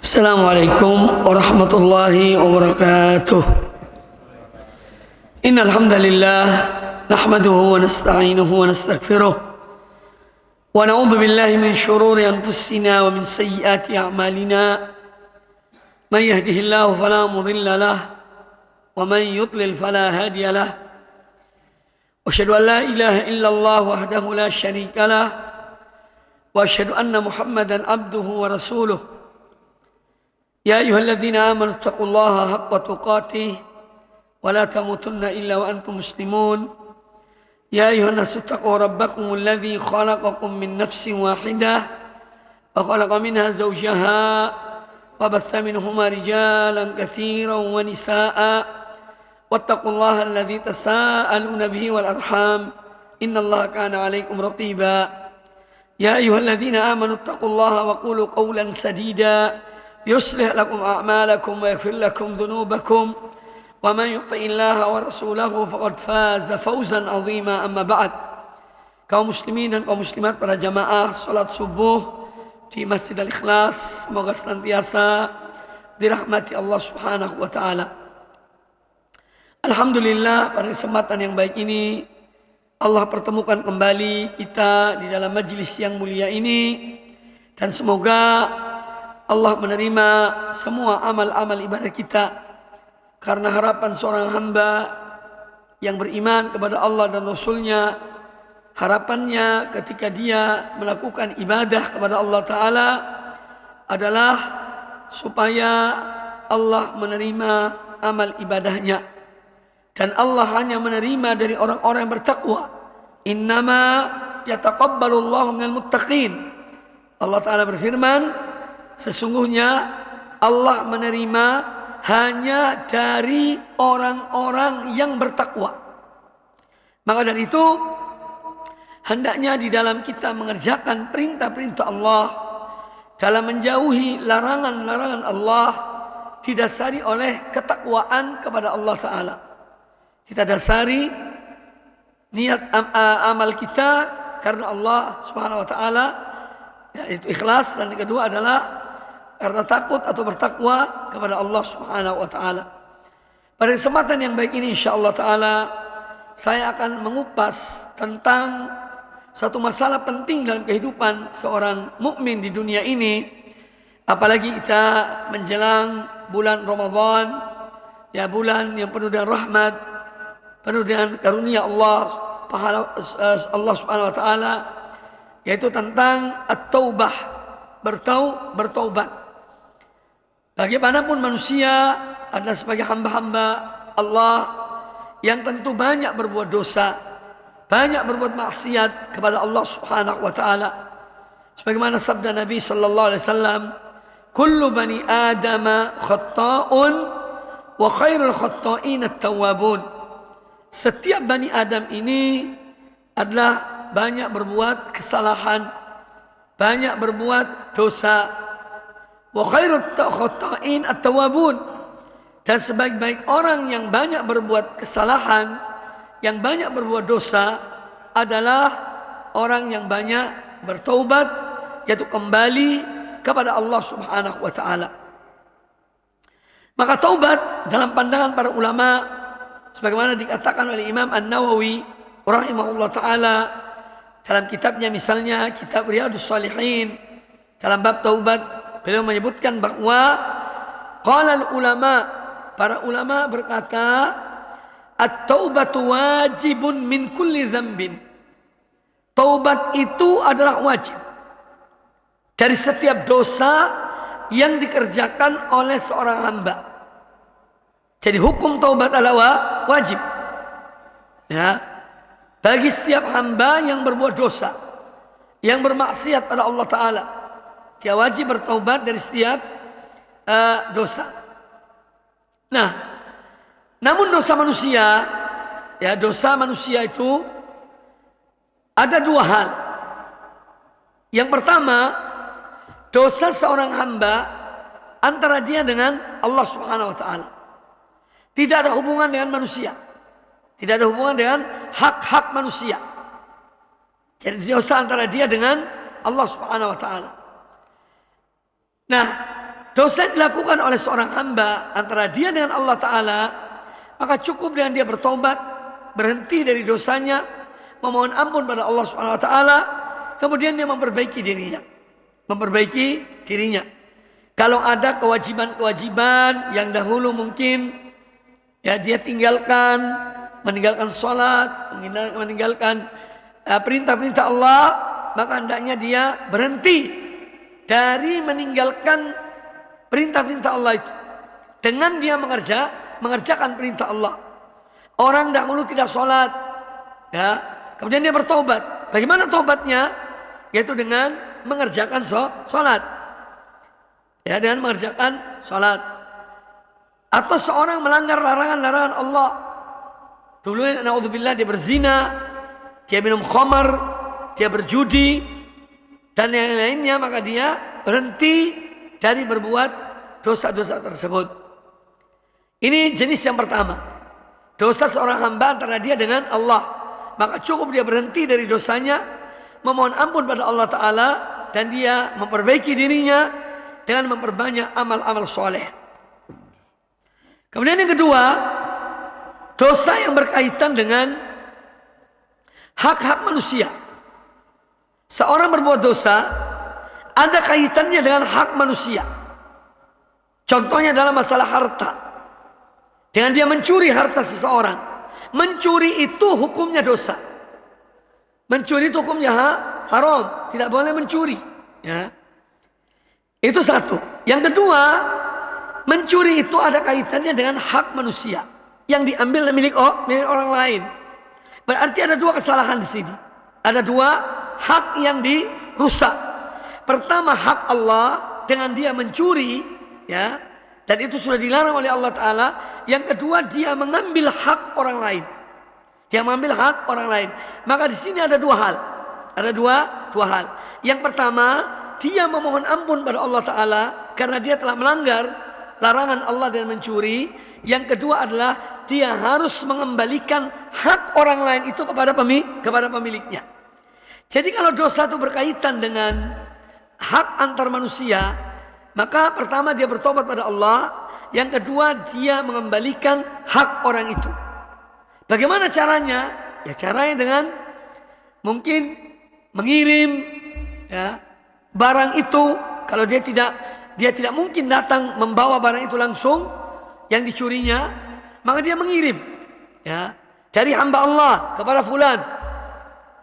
Assalamualaikum warahmatullahi wabarakatuh. Innal hamdalillah nahmaduhu wa nasta'inuhu wa nastaghfiruh wa na'udzu billahi min shururi anfusina wa min sayyiati a'malina. May yahdihillahu fala mudilla lahu wa man yudlil fala hadiya lahu. Wa asyhadu an la ilaha illallah wahdahu la syarika lahu wa asyhadu anna Muhammadan abduhu wa rasuluh. Ya ayyuhalladzina amanu taqullaha haqqa tuqatih wa la tamutunna illa wa antum muslimun. Ya ayyuhan nasu taqu rabbakumul ladzi khalaqakum min nafsin wahidah wa khalaqa minha zawjaha wa batha minhuma rijalan katsiran wa nisaa'a wattaqullaha alladzi tasaaluna bihi wal arham innallaha kana 'alaikum raqiba. Ya ayyuhalladzina amanu taqullaha wa qulu qawlan sadida يصلح لكم أعمالكم ويغفر لكم ذنوبكم ومن يطع الله ورسوله فقد فاز فوزا عظيما. أما بعد, kaum muslimin dan kaum muslimat pada jamaah salat subuh di Masjid Al-Ikhlas, semoga senantiasa dirahmati Allah Subhanahu wa taala. Alhamdulillah, pada kesempatan yang baik ini Allah pertemukan kembali kita di dalam majelis yang mulia ini, dan semoga Allah menerima semua amal-amal ibadah kita, karena harapan seorang hamba yang beriman kepada Allah dan Rasulnya, harapannya ketika dia melakukan ibadah kepada Allah Ta'ala adalah supaya Allah menerima amal ibadahnya, dan Allah hanya menerima dari orang-orang yang bertakwa. Innama yataqabbalullahu minal muttaqin. Allah Ta'ala berfirman, sesungguhnya Allah menerima hanya dari orang-orang yang bertakwa. Maka dari itu, hendaknya di dalam kita mengerjakan perintah-perintah Allah, dalam menjauhi larangan-larangan Allah, didasari oleh ketakwaan kepada Allah Ta'ala. Kita dasari niat amal kita karena Allah Subhanahu wa Ta'ala, yaitu ikhlas, dan yang kedua adalah karena takut atau bertakwa kepada Allah Subhanahu wa taala. Pada kesempatan yang baik ini insyaallah taala saya akan mengupas tentang satu masalah penting dalam kehidupan seorang mukmin di dunia ini, apalagi kita menjelang bulan Ramadan, ya, bulan yang penuh dengan rahmat, penuh dengan karunia Allah, pahala Allah Subhanahu wa taala, yaitu tentang at-taubah, bertaubat. Bagaimanapun manusia adalah sebagai hamba-hamba Allah yang tentu banyak berbuat dosa, banyak berbuat maksiat kepada Allah Subhanahu wa taala. Sebagaimana sabda Nabi sallallahu alaihi wasallam, "Kullu bani Adama khata'un wa khairul khata'in at-tawwabun." Setiap bani Adam ini adalah banyak berbuat kesalahan, banyak berbuat dosa. Wa khairut khata'in at-tawwabun, dan sebaik-baik orang yang banyak berbuat kesalahan, yang banyak berbuat dosa adalah orang yang banyak bertaubat, yaitu kembali kepada Allah Subhanahu wa taala. Maka taubat dalam pandangan para ulama, sebagaimana dikatakan oleh Imam An-Nawawi rahimahullah taala dalam kitabnya, misalnya kitab Riyadhus Shalihin, dalam bab taubat beliau menyebutkan bahwa qala ulama, para ulama berkata, at-taubatu wajibun min kulli dzambin. Taubat itu adalah wajib dari setiap dosa yang dikerjakan oleh seorang hamba. Jadi hukum taubat adalah wajib, ya, bagi setiap hamba yang berbuat dosa, yang bermaksiat pada Allah Ta'ala. Dia wajib bertaubat dari setiap dosa. Nah, namun dosa manusia, ya, dosa manusia itu ada dua hal. Yang pertama, dosa seorang hamba antara dia dengan Allah Subhanahu wa taala. Tidak ada hubungan dengan manusia. Tidak ada hubungan dengan hak-hak manusia. Jadi dosa antara dia dengan Allah Subhanahu wa taala. Nah, dosa yang dilakukan oleh seorang hamba antara dia dengan Allah Ta'ala, maka cukup dengan dia bertobat, berhenti dari dosanya, memohon ampun pada Allah Subhanahu Wa Ta'ala, kemudian dia memperbaiki dirinya. Kalau ada kewajiban-kewajiban yang dahulu mungkin ya dia meninggalkan sholat, meninggalkan perintah-perintah Allah, maka hendaknya dia berhenti dari meninggalkan perintah-perintah Allah itu dengan dia mengerjakan perintah Allah. Orang dahulu tidak sholat, ya, kemudian dia bertobat. Bagaimana tobatnya? Yaitu dengan mengerjakan sholat, ya, dengan mengerjakan sholat. Atau seorang melanggar larangan-larangan Allah. Dulu naudzubillah dia berzina, dia minum khamar, dia berjudi dan yang lainnya, maka dia berhenti dari berbuat dosa-dosa tersebut. Ini jenis yang pertama. Dosa seorang hamba antara dia dengan Allah. Maka cukup dia berhenti dari dosanya, memohon ampun pada Allah Ta'ala, dan dia memperbaiki dirinya dengan memperbanyak amal-amal soleh. Kemudian yang kedua, dosa yang berkaitan dengan hak-hak manusia. Seorang berbuat dosa ada kaitannya dengan hak manusia. Contohnya dalam masalah harta. Dengan dia mencuri harta seseorang, mencuri itu hukumnya dosa. Mencuri itu hukumnya haram, tidak boleh mencuri, ya. Itu satu. Yang kedua, mencuri itu ada kaitannya dengan hak manusia yang diambil milik orang lain. Berarti ada dua kesalahan di sini. Ada dua hak yang dirusak. Pertama, hak Allah dengan dia mencuri, ya, dan itu sudah dilarang oleh Allah Ta'ala. Yang kedua, dia mengambil hak orang lain. Maka di sini ada dua hal. Yang pertama, dia memohon ampun pada Allah Ta'ala karena dia telah melanggar larangan Allah dan mencuri. Yang kedua adalah dia harus mengembalikan hak orang lain itu kepada pemiliknya. Jadi kalau dosa itu berkaitan dengan hak antar manusia, maka pertama dia bertobat pada Allah, yang kedua dia mengembalikan hak orang itu. Bagaimana caranya? Ya caranya dengan mungkin mengirim, ya, barang itu. Kalau dia tidak mungkin datang membawa barang itu langsung yang dicurinya, maka dia mengirim, ya, dari hamba Allah kepada fulan,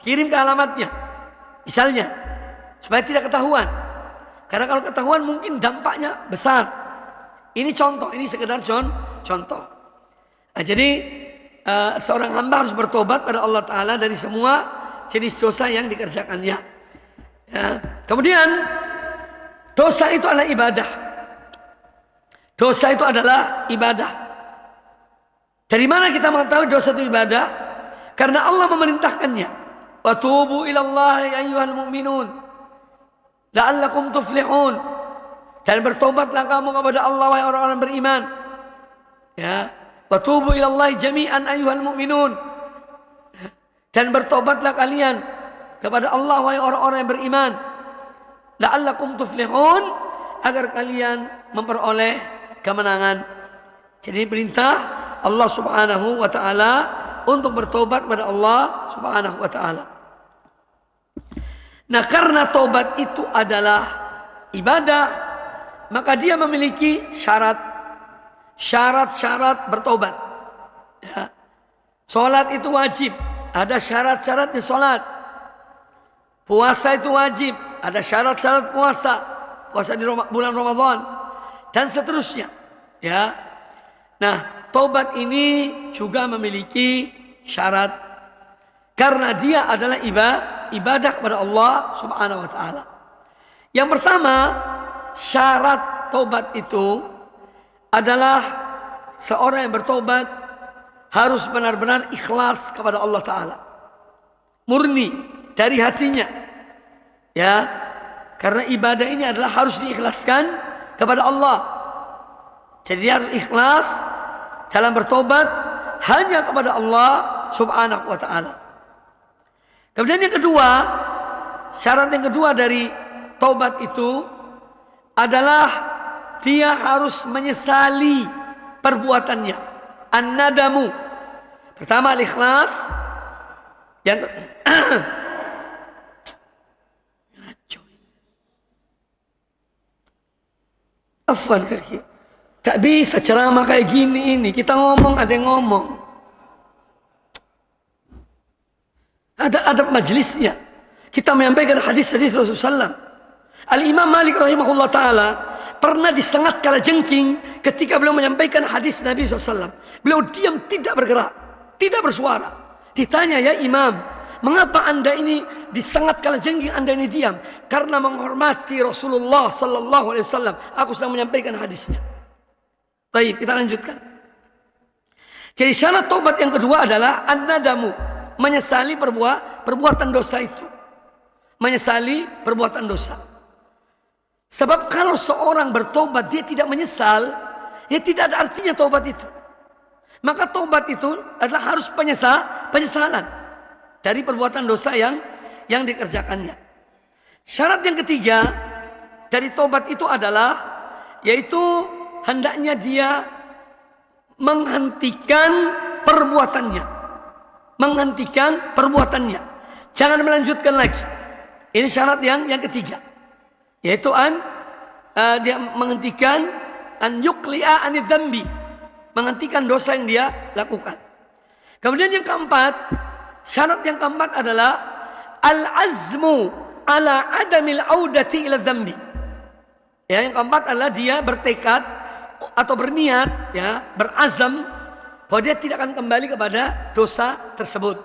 kirim ke alamatnya misalnya, supaya tidak ketahuan. Karena kalau ketahuan mungkin dampaknya besar. Ini contoh, ini sekedar contoh. Nah, jadi seorang hamba harus bertobat pada Allah Ta'ala dari semua jenis dosa yang dikerjakannya, ya. Kemudian dosa itu adalah ibadah. Dari mana kita mengetahui dosa itu ibadah? Karena Allah memerintahkannya. Wa tubu ilallahi ayyuhal mu'minun la'allakum tuflihun. Dan bertobatlah kamu kepada Allah wahai orang-orang beriman. Ya, wa tubu ilallahi jami'an ayyuhal mu'minun. Dan bertobatlah kalian kepada Allah wahai orang-orang yang beriman. La'allakum tuflihun, agar kalian memperoleh kemenangan. Jadi perintah Allah Subhanahu wa taala untuk bertobat kepada Allah Subhanahu wa taala. Nah, karena tobat itu adalah ibadah, maka dia memiliki syarat-syarat bertobat, ya. Salat itu wajib, ada syarat-syaratnya salat. Puasa itu wajib, ada syarat-syarat puasa di bulan Ramadan dan seterusnya, ya. Nah, tobat ini juga memiliki syarat karena dia adalah ibadah kepada Allah Subhanahu wa taala. Yang pertama, syarat tobat itu adalah seorang yang bertobat harus benar-benar ikhlas kepada Allah Ta'ala, murni dari hatinya, ya. Karena ibadah ini adalah harus diikhlaskan kepada Allah. Jadi dia harus ikhlas dalam bertobat hanya kepada Allah Subhanahu wa taala. Kemudian yang kedua, syarat yang kedua dari tobat itu adalah dia harus menyesali perbuatannya. An-nadamu. Pertama al-ikhlas. Yang Afwan, tak bisa ceramah kayak gini ini. Kita ngomong, ada yang ngomong. Ada adab majlisnya. Kita menyampaikan hadis-hadis Rasulullah SAW. Al-Imam Malik rahimahullah ta'ala pernah disengat kala jengking ketika beliau menyampaikan hadis Nabi SAW. Beliau diam, tidak bergerak, tidak bersuara. Ditanya, ya Imam, mengapa anda ini disengat kala jengking, anda ini diam? Karena menghormati Rasulullah sallallahu alaihi wasallam. Aku sedang menyampaikan hadisnya. Baik, kita lanjutkan. Jadi syarat taubat yang kedua adalah an-nadamu, menyesali perbuatan dosa itu. Menyesali perbuatan dosa. Sebab kalau seorang bertobat dia tidak menyesal, ya tidak ada artinya taubat itu. Maka taubat itu adalah harus penyesalan dari perbuatan dosa yang dikerjakannya. Syarat yang ketiga dari taubat itu adalah yaitu hendaknya dia menghentikan perbuatannya. Menghentikan perbuatannya. Jangan melanjutkan lagi. Ini syarat yang ketiga. Yaitu dia menghentikan an yuqli'a anid dzambi. Menghentikan dosa yang dia lakukan. Kemudian yang keempat, syarat yang keempat adalah al-azmu ala adamil audati ila dzambi. Ya, yang keempat adalah dia bertekad atau berniat, ya, berazam bahwa dia tidak akan kembali kepada dosa tersebut.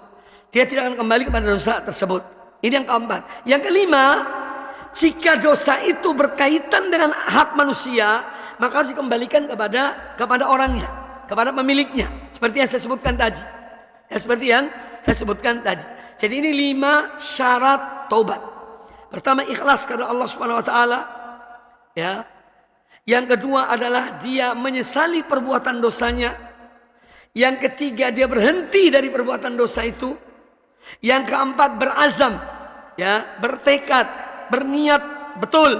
Dia tidak akan kembali kepada dosa tersebut. Ini yang keempat. Yang kelima, jika dosa itu berkaitan dengan hak manusia, maka harus dikembalikan kepada orangnya, kepada pemiliknya. Seperti yang saya sebutkan tadi. Ya, seperti yang saya sebutkan tadi. Jadi ini 5 syarat taubat. Pertama, ikhlas karena Allah Subhanahu wa taala. Ya. Yang kedua adalah dia menyesali perbuatan dosanya. Yang ketiga, dia berhenti dari perbuatan dosa itu. Yang keempat, berazam, ya, bertekad, berniat betul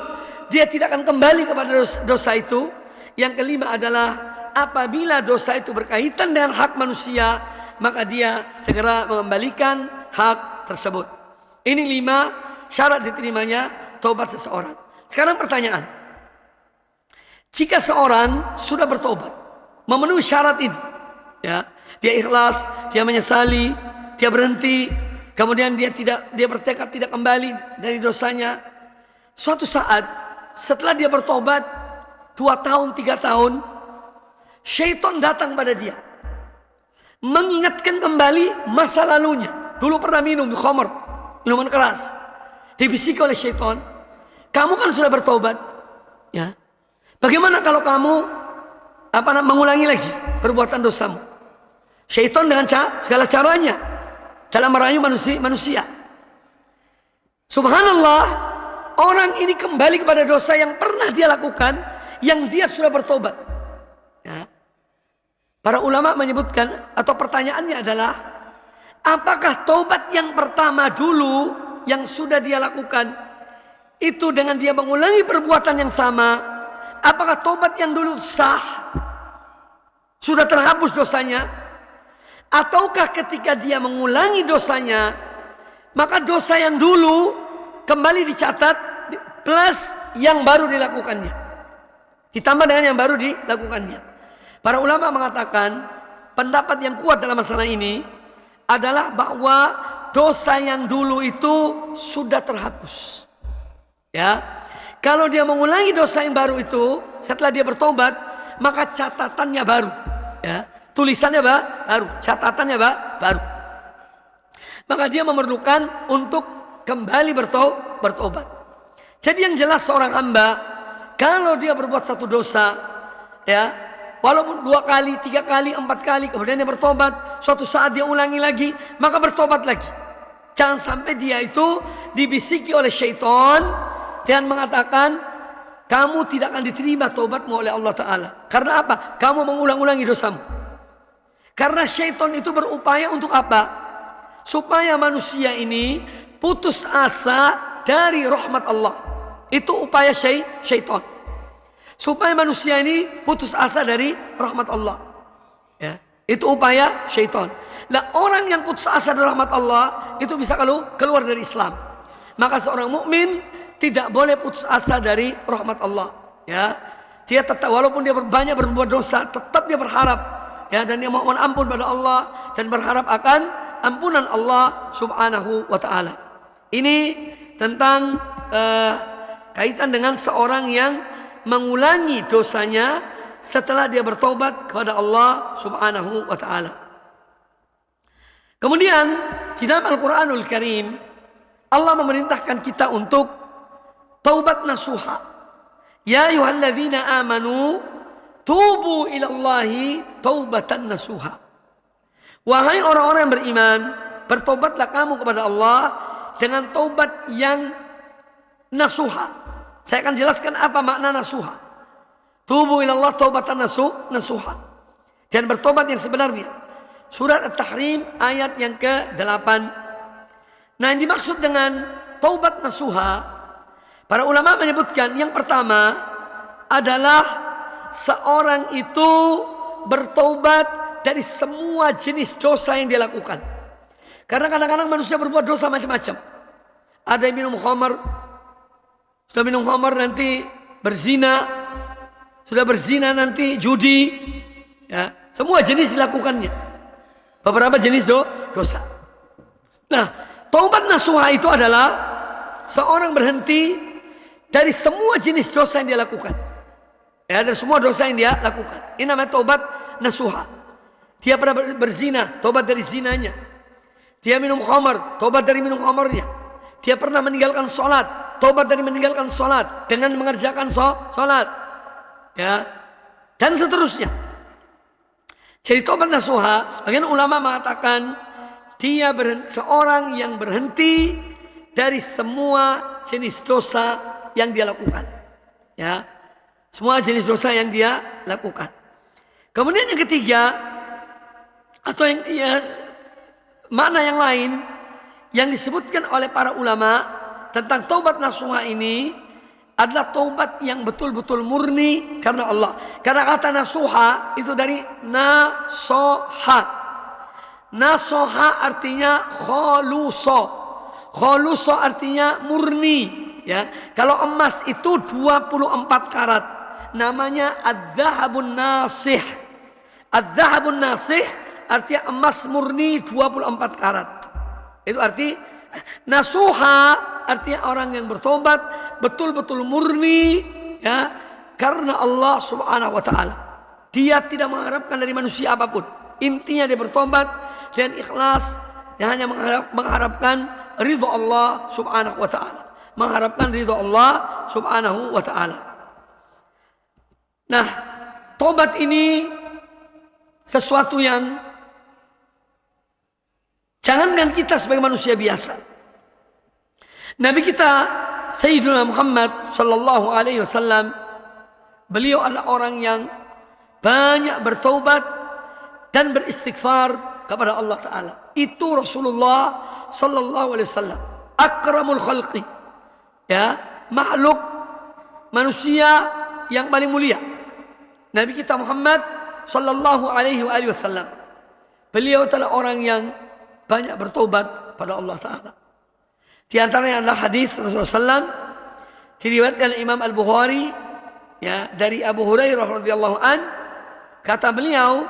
dia tidak akan kembali kepada dosa itu. Yang kelima adalah apabila dosa itu berkaitan dengan hak manusia, maka dia segera mengembalikan hak tersebut. Ini 5 syarat diterimanya taubat seseorang. Sekarang pertanyaan, jika seorang sudah bertobat, memenuhi syarat ini, ya, dia ikhlas, dia menyesali, dia berhenti, kemudian dia bertekad tidak kembali dari dosanya. Suatu saat setelah dia bertobat 2 tahun, 3 tahun, syaitan datang pada dia, mengingatkan kembali masa lalunya. Dulu pernah minum khamr, minuman keras. Dibisiki oleh syaitan, kamu kan sudah bertobat, ya. Bagaimana kalau kamu mengulangi lagi perbuatan dosamu? Syaitan dengan segala caranya dalam merayu manusia. Subhanallah, orang ini kembali kepada dosa yang pernah dia lakukan, yang dia sudah bertobat. Ya. Para ulama menyebutkan, atau pertanyaannya adalah, apakah tobat yang pertama dulu yang sudah dia lakukan itu dengan dia mengulangi perbuatan yang sama, apakah tobat yang dulu sah, sudah terhapus dosanya? Ataukah ketika dia mengulangi dosanya, maka dosa yang dulu kembali dicatat plus yang baru dilakukannya, ditambah dengan yang baru dilakukannya. Para ulama mengatakan pendapat yang kuat dalam masalah ini adalah bahwa dosa yang dulu itu sudah terhapus. Ya, kalau dia mengulangi dosa yang baru itu setelah dia bertobat, maka catatannya baru. Ya. Tulisannya baru, catatannya baru. Maka dia memerlukan untuk kembali bertobat. Jadi yang jelas seorang hamba, kalau dia berbuat satu dosa, ya, walaupun 2 kali, 3 kali, 4 kali, kemudian dia bertobat, suatu saat dia ulangi lagi, maka bertobat lagi. Jangan sampai dia itu dibisiki oleh syaitan dan mengatakan, kamu tidak akan diterima tobatmu oleh Allah Ta'ala. Karena apa? Kamu mengulang-ulangi dosamu. Karena syaitan itu berupaya untuk apa? Supaya manusia ini putus asa dari rahmat Allah. Itu upaya syaitan. supaya manusia ini putus asa dari rahmat Allah. Ya, itu upaya syaitan. Nah, orang yang putus asa dari rahmat Allah itu bisa kalau keluar dari Islam. Maka seorang mukmin tidak boleh putus asa dari rahmat Allah. Ya, dia tetap walaupun dia banyak berbuat dosa, tetap dia berharap, ya, dan dia mohon ampun pada Allah dan berharap akan ampunan Allah Subhanahu wa taala. Ini tentang kaitan dengan seorang yang mengulangi dosanya setelah dia bertobat kepada Allah Subhanahu wa taala. Kemudian di dalam Al-Qur'anul Karim Allah memerintahkan kita untuk taubat nasuha. Ya ayyuhalladzina amanu tubu ilallahi taubatan nasuha. Wahai orang-orang yang beriman, bertobatlah kamu kepada Allah dengan taubat yang nasuha. Saya akan jelaskan apa makna nasuha. Tubu ilallah taubatan nasuha. Dan bertobat yang sebenarnya. Surat At-Tahrim ayat yang ke-8. Nah, yang dimaksud dengan taubat nasuha, para ulama menyebutkan yang pertama adalah seorang itu bertobat dari semua jenis dosa yang dia lakukan. Karena kadang-kadang manusia berbuat dosa macam-macam. Ada yang minum khamar, sudah minum khamar nanti berzina, sudah berzina nanti judi, ya, semua jenis dilakukannya. Beberapa jenis dosa. Nah, taubat nasuha itu adalah seorang berhenti dari semua jenis dosa yang dia lakukan. Ya, dari semua dosa yang dia lakukan. Ini namanya taubat nasuha. Dia pernah berzina, tobat dari zinanya. Dia minum khamar, tobat dari minum khamarnya. Dia pernah meninggalkan sholat, tobat dari meninggalkan sholat dengan mengerjakan sholat. Ya, dan seterusnya. Jadi tobat nasuha, sebagian ulama mengatakan dia seorang yang berhenti dari semua jenis dosa yang dia lakukan. Ya, semua jenis dosa yang dia lakukan. Kemudian yang ketiga, atau yang makna yang lain yang disebutkan oleh para ulama tentang taubat nasuha ini adalah taubat yang betul-betul murni karena Allah. Karena kata nasuha itu dari nasoha. Nasoha artinya kholuso. Kholuso artinya murni. Ya, kalau emas itu 24 karat, namanya ad-dhahabun nasih. Ad-dhahabun nasih artinya emas murni 24 karat. Itu arti nasuha, artinya orang yang bertobat betul-betul murni, ya, karena Allah Subhanahu wa taala. Dia tidak mengharapkan dari manusia apapun. Intinya dia bertobat dan ikhlas, dia hanya mengharapkan ridha Allah Subhanahu wa taala. Mengharapkan ridha Allah Subhanahu wa taala. Nah, tobat ini sesuatu yang jangankan kita sebagai manusia biasa. Nabi kita Sayyidina Muhammad sallallahu alaihi wasallam, beliau adalah orang yang banyak bertaubat dan beristighfar kepada Allah taala. Itu Rasulullah sallallahu alaihi wasallam, akramul khalqi. Ya, makhluk manusia yang paling mulia. Nabi kita Muhammad sallallahu alaihi wasallam, beliau adalah orang yang banyak bertobat pada Allah taala. Di antaranya adalah hadis Rasulullah SAW diriwayatkan oleh Imam Al-Bukhari, ya, dari Abu Hurairah radhiyallahu an, kata beliau,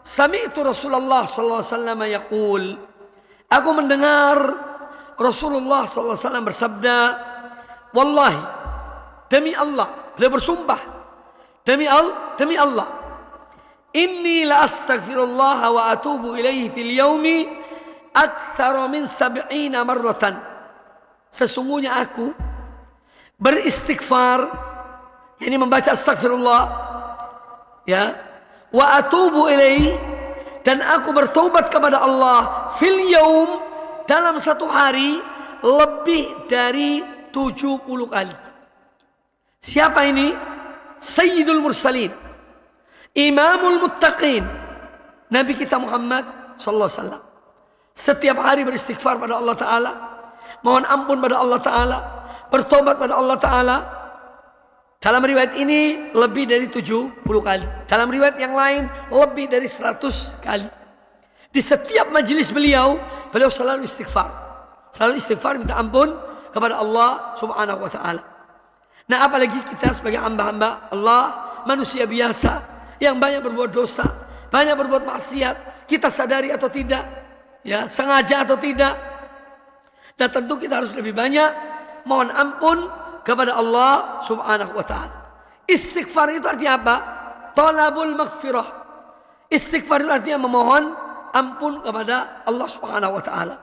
sami'tu Rasulullah sallallahu alaihi wasallam yaqul, aku mendengar Rasulullah sallallahu alaihi wasallam bersabda, wallahi, demi Allah, beliau bersumpah, demi Allah, inni la astaghfirullah wa atubu ilaihi fil yaumi aktsara min 70 marratan. Sesungguhnya aku beristighfar, yakni membaca astagfirullah, ya, wa atubu ilaihi, dan aku bertobat kepada Allah fil yaum, dalam satu hari lebih dari 70 kali. Siapa ini? Sayyidul Mursalin, Imamul Muttaqin, Nabi kita Muhammad sallallahu alaihi wasallam. Setiap hari beristighfar pada Allah taala, mohon ampun pada Allah taala, bertobat pada Allah taala. Dalam riwayat ini lebih dari 70 kali. Dalam riwayat yang lain lebih dari 100 kali. Di setiap majelis beliau selalu istighfar. Selalu istighfar, minta ampun kepada Allah Subhanahu wa ta'ala. Nah, apalagi kita sebagai hamba-hamba Allah, manusia biasa yang banyak berbuat dosa, banyak berbuat maksiat, kita sadari atau tidak, ya, sengaja atau tidak. Dan tentu kita harus lebih banyak mohon ampun kepada Allah Subhanahu wa ta'ala. Istighfar itu artinya apa? Talabul maghfirah. Istighfar itu artinya memohon ampun kepada Allah Subhanahu wa ta'ala.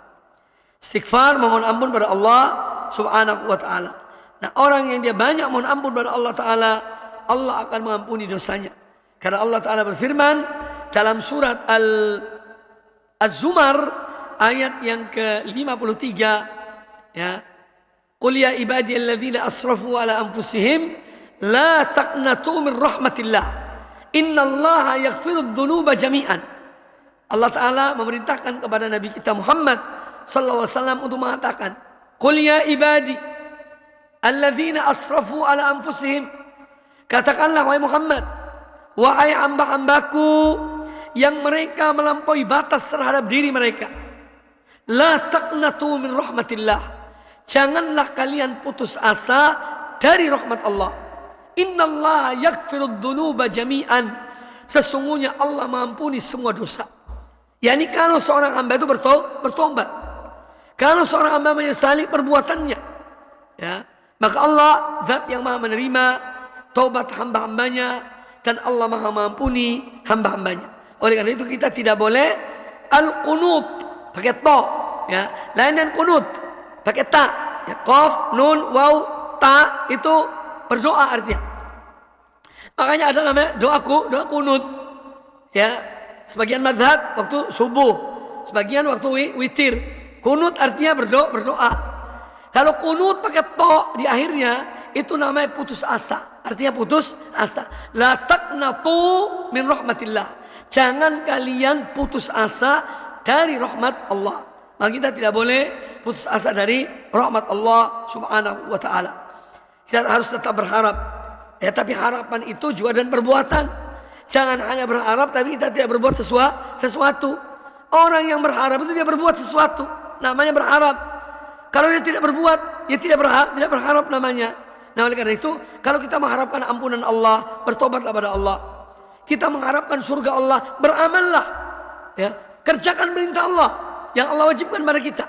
Istighfar memohon ampun kepada Allah Subhanahu wa ta'ala. Nah, orang yang dia banyak mohon ampun kepada Allah ta'ala, Allah akan mengampuni dosanya. Karena Allah ta'ala berfirman dalam surat Az-Zumar ayat yang ke-53, ya, qul ya ibadiyalladzina asrafu ala anfusihim la taqnatu min rahmatillah innallaha yaghfirudz dzunuba jami'an. Allah ta'ala memerintahkan kepada Nabi kita Muhammad sallallahu alaihi wasallam untuk mengatakan, qul ya ibadi alladzina asrafu ala anfusihim, katakanlah wahai Muhammad, wahai hamba-hambaku yang mereka melampaui batas terhadap diri mereka, la taqnatu min rahmatillah, janganlah kalian putus asa dari rahmat Allah. Innallaha yaghfirudz dzunuba jami'an, sesungguhnya Allah mengampuni semua dosa. Yani kalau seorang hamba itu bertobat, kalau seorang hamba menyesali perbuatannya, ya, maka Allah zat yang maha menerima taubat hamba-hambanya, dan Allah maha mengampuni hamba-hambanya. Oleh karena itu kita tidak boleh al-qunut pakai to, ya, lain dan kunut pakai ta, ya, qaf, nun, waw, ta, itu berdoa artinya. Makanya ada namanya doa kunut, ya. Sebagian mazhab waktu subuh, sebagian waktu witir. Kunut artinya berdoa. Kalau kunut pakai to di akhirnya, itu namanya putus asa. Artinya putus asa. La taqnatu min rahmatillah, jangan kalian putus asa dari rahmat Allah. Maka kita tidak boleh putus asa dari rahmat Allah Subhanahu wa ta'ala. Kita harus tetap berharap, ya, tapi harapan itu juga dan perbuatan. Jangan hanya berharap tapi kita tidak berbuat sesuatu. Orang yang berharap itu dia berbuat sesuatu, namanya berharap. Kalau dia tidak berbuat, ya tidak berharap namanya. Nah, oleh karena itu, kalau kita mengharapkan ampunan Allah, bertobatlah pada Allah. Kita mengharapkan surga Allah, beramallah, ya, kerjakan perintah Allah yang Allah wajibkan pada kita.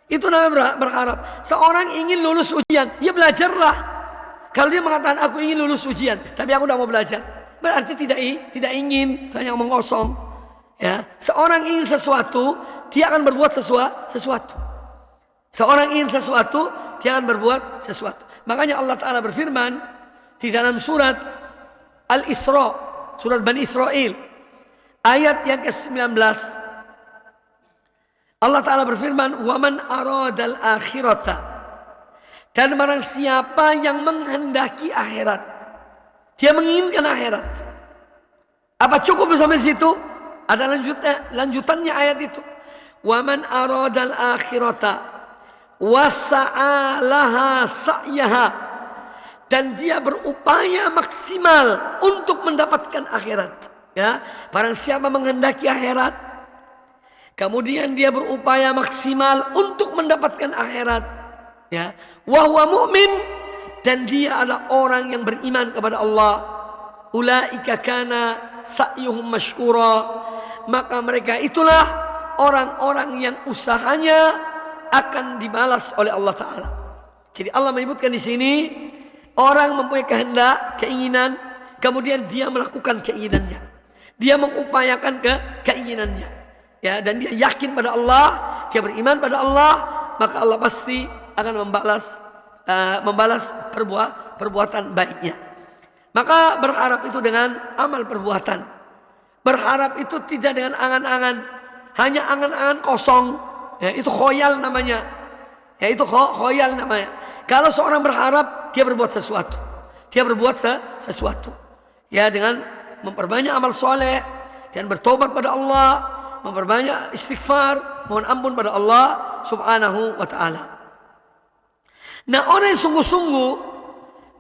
Itu namanya berharap. Seorang ingin lulus ujian, ya belajarlah. Kalau dia mengatakan aku ingin lulus ujian, tapi aku tidak mau belajar, berarti tidak ingin, hanya omong kosong. Ya, seorang ingin sesuatu, dia akan berbuat sesuatu. Seorang ingin sesuatu, dia akan berbuat sesuatu. Makanya Allah Ta'ala berfirman di dalam surat Al-Isra, surat Bani Israel, ayat yang ke-19. Allah Ta'ala berfirman, وَمَنْ أَرَادَ الْآخِرَةَ, dan barang siapa yang menghendaki akhirat, dia menginginkan akhirat. Apa cukup sampai situ? Ada lanjutannya ayat itu. وَمَنْ أَرَادَ الْآخِرَةَ وَسَعَى لَهَا سَعْيَهَا, dan dia berupaya maksimal untuk mendapatkan akhirat. Ya, barang siapa menghendaki akhirat, kemudian dia berupaya maksimal untuk mendapatkan akhirat, ya, wa huwa mu'min, dan dia adalah orang yang beriman kepada Allah, ulaika kana sa'yuhum mashkura, maka mereka itulah orang-orang yang usahanya akan dibalas oleh Allah Ta'ala. Jadi Allah menyebutkan di sini, orang mempunyai kehendak, keinginan, kemudian dia melakukan keinginannya, dia mengupayakan keinginannya, ya, dan dia yakin pada Allah, dia beriman pada Allah, maka Allah pasti akan membalas perbuatan baiknya. Maka berharap itu dengan amal perbuatan. Berharap itu tidak dengan angan-angan, hanya angan-angan kosong, ya, itu khoyal namanya. Ya, itu khoyal namanya. Kalau seorang berharap, dia berbuat sesuatu. Dia berbuat sesuatu, ya, dengan memperbanyak amal soleh dan bertobat pada Allah, memperbanyak istighfar, mohon ampun pada Allah Subhanahu wa ta'ala. Nah, orang yang sungguh-sungguh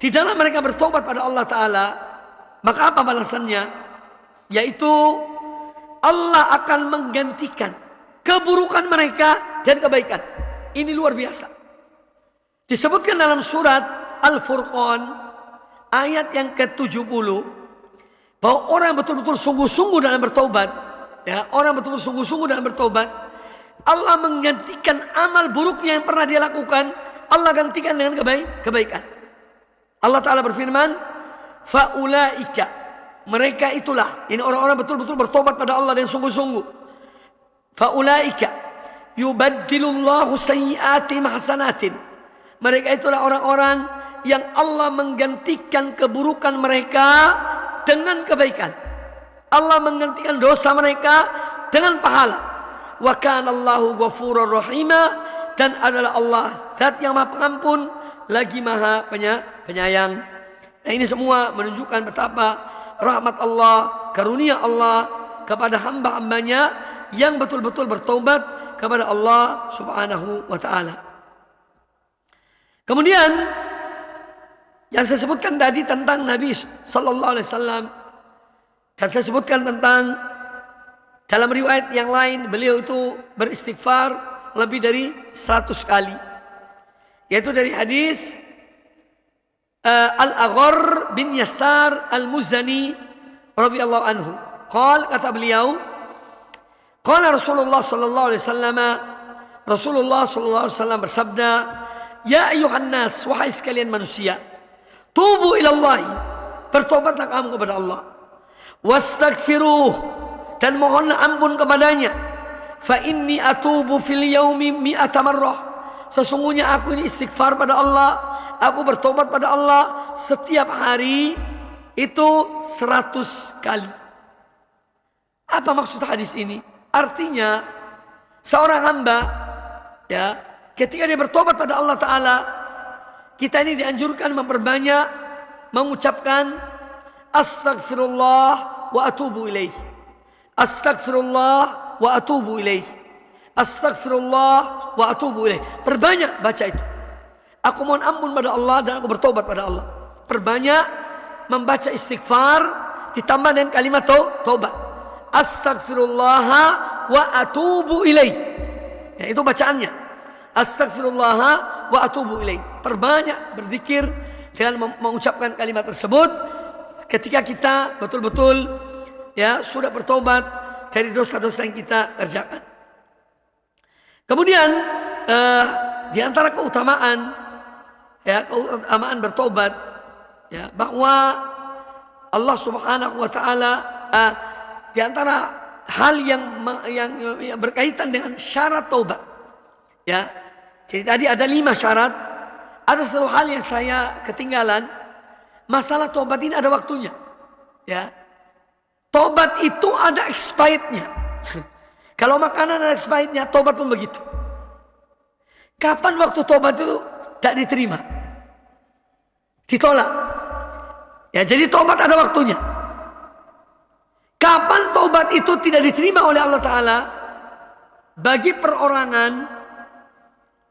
tidaklah mereka bertobat pada Allah Ta'ala, maka apa balasannya? Yaitu Allah akan menggantikan keburukan mereka dan kebaikan. Ini luar biasa. Disebutkan dalam surat Al-Furqan ayat yang ke-70 bahwa orang betul-betul sungguh-sungguh dalam bertobat, ya, orang betul-betul sungguh-sungguh dalam bertobat, Allah menggantikan amal buruknya yang pernah dia lakukan, Allah gantikan dengan kebaikan. Allah Ta'ala berfirman, faulaika, mereka itulah, ini orang-orang betul-betul bertobat pada Allah dan sungguh-sungguh. Faulaika yubaddilullahu sayyi'atihim hasanatin. Mereka itulah orang-orang yang Allah menggantikan keburukan mereka dengan kebaikan. Allah menggantikan dosa mereka dengan pahala. Wa kana Allahu ghafurur rahima, dan adalah Allah zat yang Maha Pengampun lagi Maha Penyayang. Nah, ini semua menunjukkan betapa rahmat Allah, karunia Allah kepada hamba-hambanya yang betul-betul bertobat kepada Allah Subhanahu wa ta'ala. Kemudian yang saya sebutkan tadi tentang Nabi sallallahu alaihi wasallam, dan saya sebutkan tentang dalam riwayat yang lain beliau itu beristighfar lebih dari 100 kali. Yaitu dari hadis Al-Aghar bin Yasar Al-Muzani radhiyallahu anhu. Kata beliau, qala Rasulullah sallallahu alaihi wasallam, Rasulullah sallallahu alaihi wasallam bersabda, ya ayuhan nas, wahai sekalian manusia, tubu ilallahi, bertobatlah kamu kepada Allah, wastaghfiruh, dan mohonlah ampun kepadanya, fa inni atubu fil yaumi mi'ata marrah, sesungguhnya aku ini istighfar pada Allah, aku bertobat pada Allah setiap hari itu 100 kali. Apa maksud hadis ini? Artinya seorang hamba, ya, ketika dia bertobat pada Allah Ta'ala, kita ini dianjurkan memperbanyak mengucapkan Astaghfirullah wa atubu ilaih, Astaghfirullah wa atubu ilaih, Astaghfirullah wa atubu ilaih. Perbanyak baca itu. Aku mohon ampun pada Allah dan aku bertobat pada Allah. Perbanyak membaca istighfar ditambah dengan kalimat taubat. Astaghfirullah wa atubu ilaih. Ya, itu bacaannya. Astaghfirullah wa atubu ilaih. Perbanyak berzikir dengan mengucapkan kalimat tersebut ketika kita betul-betul, ya, sudah bertobat dari dosa-dosa yang kita kerjakan. Kemudian di antara keutamaan, ya, keutamaan bertobat, ya, bahwa Allah Subhanahu wa taala di antara hal yang berkaitan dengan syarat taubat, ya. Jadi tadi ada 5 syarat. Ada satu hal yang saya ketinggalan. Masalah taubat ini ada waktunya, ya. Taubat itu ada expirednya. Kalau makanan ada expirednya, taubat pun begitu. Kapan waktu taubat itu tak diterima, ditolak, ya, jadi taubat ada waktunya. Kapan taubat itu tidak diterima oleh Allah Ta'ala? Bagi perorangan,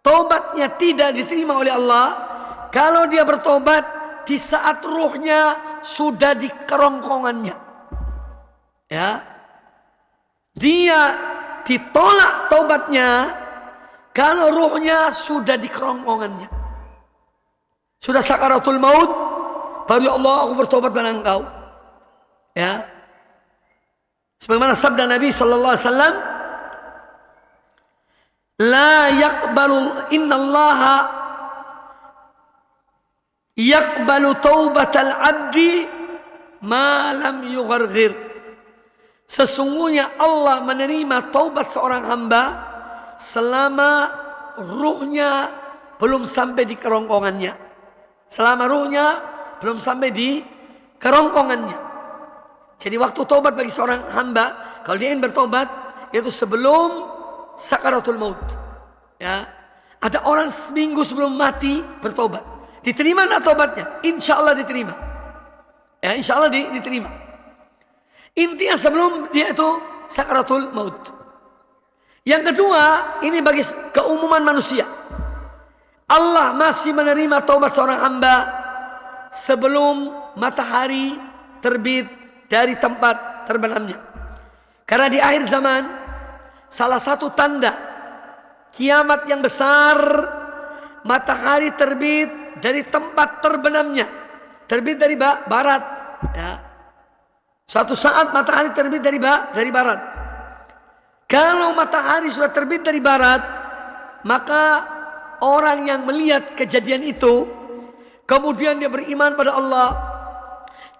taubatnya tidak diterima oleh Allah kalau dia bertobat di saat ruhnya sudah di kerongkongannya, ya. Dia ditolak taubatnya kalau ruhnya sudah di kerongkongannya, sudah sakaratul maut, baru ya Allah aku bertobat pada engkau, ya. Sebagaimana sabda Nabi sallallahu alaihi wasallam, la yaqbalu innallaha yaqbalu taubatal abdi ma lam yugharghir. Sesungguhnya Allah menerima taubat seorang hamba selama ruhnya belum sampai di kerongkongannya. Selama ruhnya belum sampai di kerongkongannya. Jadi waktu taubat bagi seorang hamba, kalau dia ingin bertobat, yaitu sebelum sakaratul maut, ya. Ada orang seminggu sebelum mati bertobat, diterima enggak tobatnya? Insya Allah diterima, ya, insya Allah diterima. Intinya sebelum dia itu sakaratul maut. Yang kedua, ini bagi keumuman manusia, Allah masih menerima taubat seorang hamba sebelum matahari terbit dari tempat terbenamnya. Karena di akhir zaman salah satu tanda kiamat yang besar, matahari terbit dari tempat terbenamnya, terbit dari barat. Ya. Suatu saat matahari terbit dari barat. Kalau matahari sudah terbit dari barat, maka orang yang melihat kejadian itu, kemudian dia beriman pada Allah,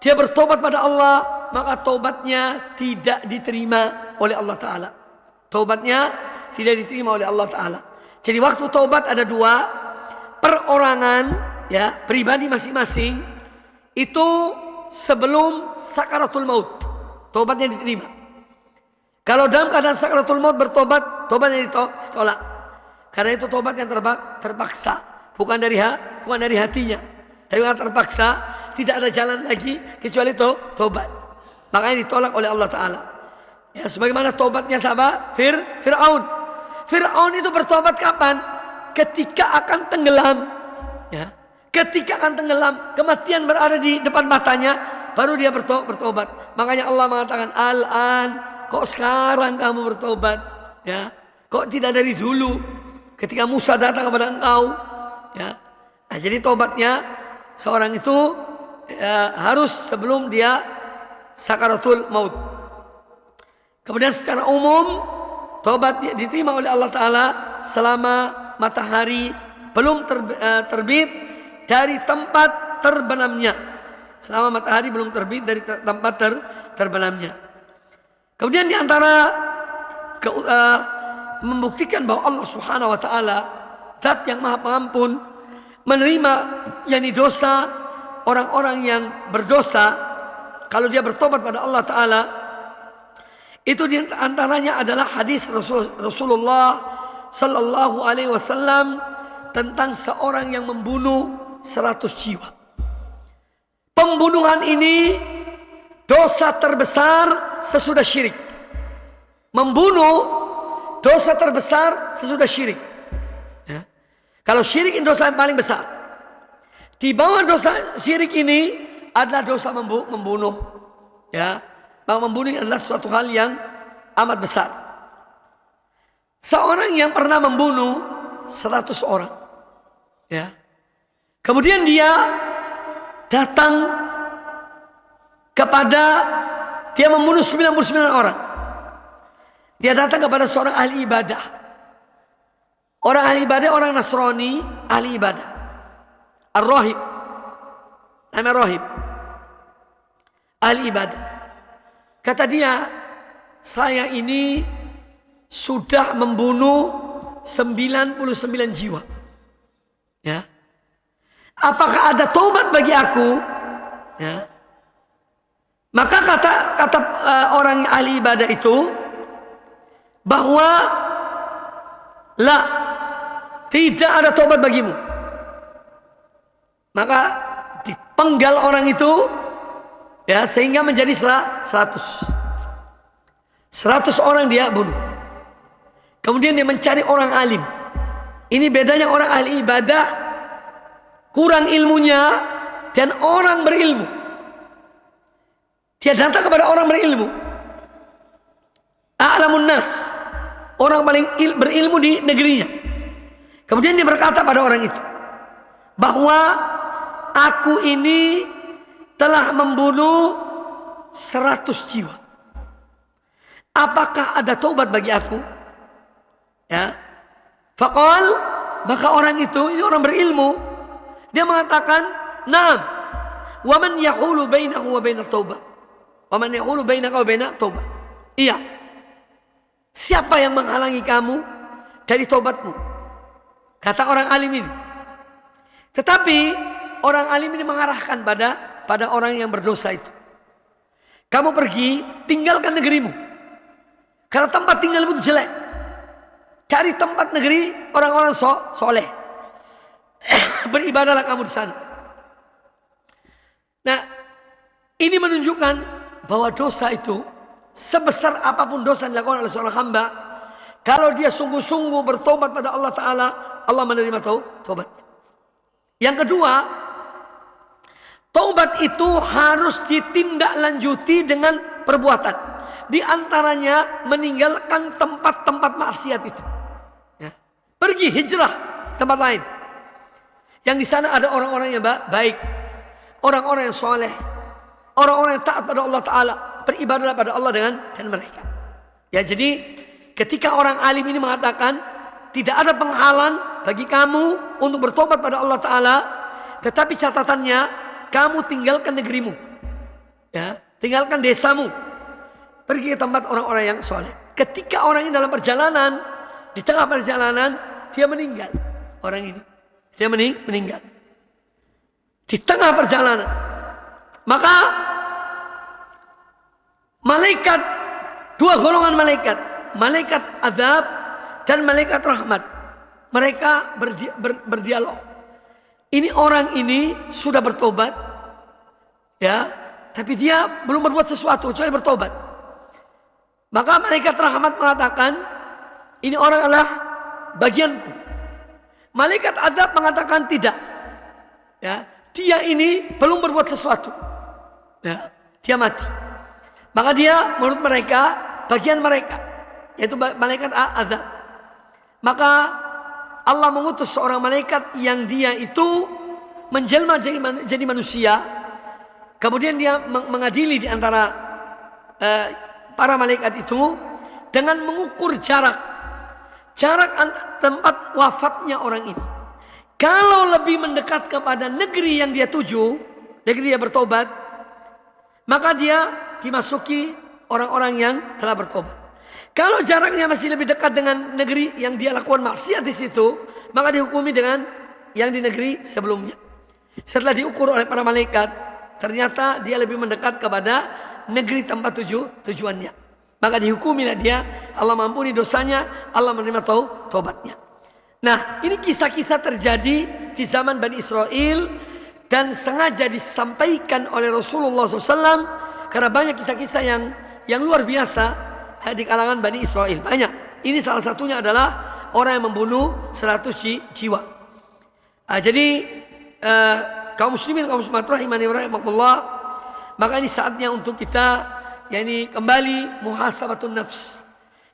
dia bertobat pada Allah, maka tobatnya tidak diterima oleh Allah Ta'ala. Tobatnya tidak diterima oleh Allah Ta'ala. Jadi waktu tobat ada dua, perorangan, ya, pribadi masing-masing, itu sebelum sakaratul maut, tobatnya diterima. Kalau dalam keadaan sakaratul maut bertobat, tobatnya ditolak. Karena itu tobat yang terpaksa, bukan dari hatinya, tapi karena terpaksa, tidak ada jalan lagi kecuali tobat. Makanya ditolak oleh Allah Ta'ala. Ya, sebagaimana tobatnya sahabat Fir'aun. Fir'aun itu bertobat kapan? Ketika akan tenggelam. Ya. Ketika akan tenggelam, kematian berada di depan matanya, baru dia bertobat. Makanya Allah mengatakan, al-an, kok sekarang kamu bertobat? Ya. Kok tidak dari dulu? Ketika Musa datang kepada engkau. Ya. Nah, jadi tobatnya seorang itu harus sebelum dia sakaratul maut. Kemudian secara umum tobat diterima oleh Allah Ta'ala selama matahari belum terbit dari tempat terbenamnya. Selama matahari belum terbit dari tempat terbenamnya. Kemudian diantara membuktikan bahwa Allah Subhanahu Wa Ta'ala Zat yang Maha Pengampun, menerima yakni dosa orang-orang yang berdosa kalau dia bertobat pada Allah Ta'ala. Itu diantaranya adalah hadis Rasulullah Sallallahu Alaihi Wasallam tentang seorang yang membunuh 100 jiwa. Pembunuhan ini dosa terbesar sesudah syirik. Membunuh dosa terbesar sesudah syirik. Ya. Kalau syirik ini dosa yang paling besar. Di bawah dosa syirik ini adalah dosa membunuh. Ya. Bahwa membunuh adalah suatu hal yang amat besar. Seorang yang pernah membunuh 100 orang. Ya. Kemudian dia datang kepada, dia membunuh 99 orang. Dia datang kepada seorang ahli ibadah. Orang ahli ibadah, orang Nasrani, ahli ibadah. Ar-Rahib. Nama Rahib. Ahli ibadah. Kata dia, saya ini sudah membunuh 99 jiwa. Ya. Apakah ada tobat bagi aku? Ya. Maka kata orang ahli ibadah itu bahwa la, tidak ada tobat bagimu. Maka dipenggal orang itu, ya, sehingga menjadi 100 orang dia bunuh. Kemudian dia mencari orang alim. Ini bedanya orang ahli ibadah, kurang ilmunya, dan orang berilmu. Dia datang kepada orang berilmu, a'lamun nas, orang paling berilmu di negerinya. Kemudian dia berkata pada orang itu bahwa aku ini telah membunuh 100 jiwa. Apakah ada taubat bagi aku? Ya. Faqal, maka orang itu, ini orang berilmu, dia mengatakan, "Na'am. Wa man yahulu bainahu wa bainat taubah? Wa man yahulu bainaka wa bainat taubah?" Iya. Siapa yang menghalangi kamu dari taubatmu? Kata orang alim ini. Tetapi orang alim ini mengarahkan pada orang yang berdosa itu. Kamu pergi, tinggalkan negerimu. Karena tempat tinggalmu itu jelek. Cari tempat negeri orang-orang soleh. Beribadahlah kamu di sana. Nah, ini menunjukkan bahwa dosa itu, sebesar apapun dosa yang dilakukan oleh seorang hamba, kalau dia sungguh-sungguh bertobat pada Allah Ta'ala, Allah menerima taubatnya. Yang kedua, Taubat itu harus ditindaklanjuti dengan perbuatan. Di antaranya meninggalkan tempat-tempat maksiat itu. Ya. Pergi hijrah tempat lain. Yang di sana ada orang-orang yang baik, orang-orang yang soleh, orang-orang yang taat pada Allah Ta'ala, beribadah pada Allah dan mereka. Ya, jadi ketika orang alim ini mengatakan tidak ada penghalang bagi kamu untuk bertobat pada Allah Ta'ala, tetapi catatannya kamu tinggalkan negerimu, ya, tinggalkan desamu, pergi ke tempat orang-orang yang soleh. Ketika orang ini dalam perjalanan, di tengah perjalanan dia meninggal. Orang ini dia meninggal di tengah perjalanan. Maka malaikat, dua golongan malaikat, malaikat azab dan malaikat rahmat, mereka berdialog. Ini orang ini sudah bertobat, ya, tapi dia belum berbuat sesuatu kecuali bertobat. Maka malaikat rahmat mengatakan, ini orang adalah bagianku. Malaikat azab mengatakan tidak, ya, dia ini belum berbuat sesuatu, ya, dia mati. Maka dia menurut mereka bagian mereka, yaitu malaikat azab. Maka Allah mengutus seorang malaikat yang dia itu menjelma jadi manusia. Kemudian dia mengadili di antara para malaikat itu dengan mengukur jarak tempat wafatnya orang ini. Kalau lebih mendekat kepada negeri yang dia tuju, negeri dia bertobat, maka dia dimasuki orang-orang yang telah bertobat. Kalau jaraknya masih lebih dekat dengan negeri yang dia lakukan maksiat di situ, maka dihukumi dengan yang di negeri sebelumnya. Setelah diukur oleh para malaikat, ternyata dia lebih mendekat kepada negeri tempat tujuannya. Maka dihukumilah dia, Allah mampuni dosanya, Allah menerima taubatnya. Nah, ini kisah-kisah terjadi di zaman Bani Israel dan sengaja disampaikan oleh Rasulullah SAW karena banyak kisah-kisah yang luar biasa di kalangan Bani Israel. Banyak. Ini salah satunya adalah orang yang membunuh 100 jiwa. Jadi kaum muslimin, kaum muslimat rahimani wa rahimakumullah, maka ini saatnya untuk kita kembali muhasabatun nafs.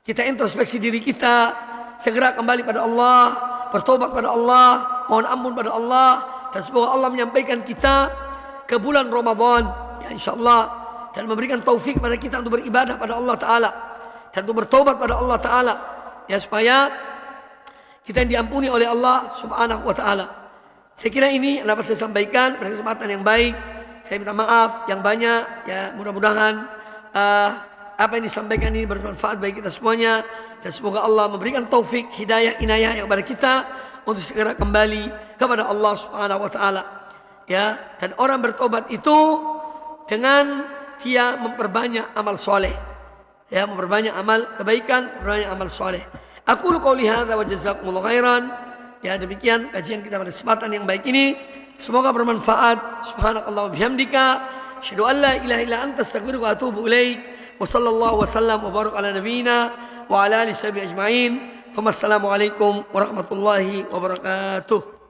Kita introspeksi diri kita, segera kembali pada Allah, bertobat pada Allah, mohon ampun pada Allah, dan semoga Allah menyampaikan kita ke bulan Ramadan, ya insyaallah, dan memberikan taufik pada kita untuk beribadah pada Allah Ta'ala dan untuk bertobat pada Allah Ta'ala, ya, supaya kita yang diampuni oleh Allah Subhanahu wa Ta'ala. Saya kira ini dapat saya sampaikan pada kesempatan yang baik. Saya minta maaf yang banyak, ya, mudah-mudahan apa yang disampaikan ini bermanfaat bagi kita semuanya, dan semoga Allah memberikan taufik, hidayah, inayah yang kepada kita untuk segera kembali kepada Allah Subhanahu wa Ta'ala, ya. Dan orang bertobat itu dengan dia memperbanyak amal soleh, ya, memperbanyak amal kebaikan, memperbanyak amal soleh. Aku qouli hadza wa jazakumullahu khairan. Ya, demikian kajian kita pada kesempatan yang baik ini. Semoga bermanfaat. Subhanakallah wa bihamdika, asyhadu an la ilaha illa anta, astaghfiruka wa atubu ilaik. Wa sallallahu wa sallam wa barak ala nabiyyina wa ala alihi ajma'in. Wassalamualaikum warahmatullahi wabarakatuh.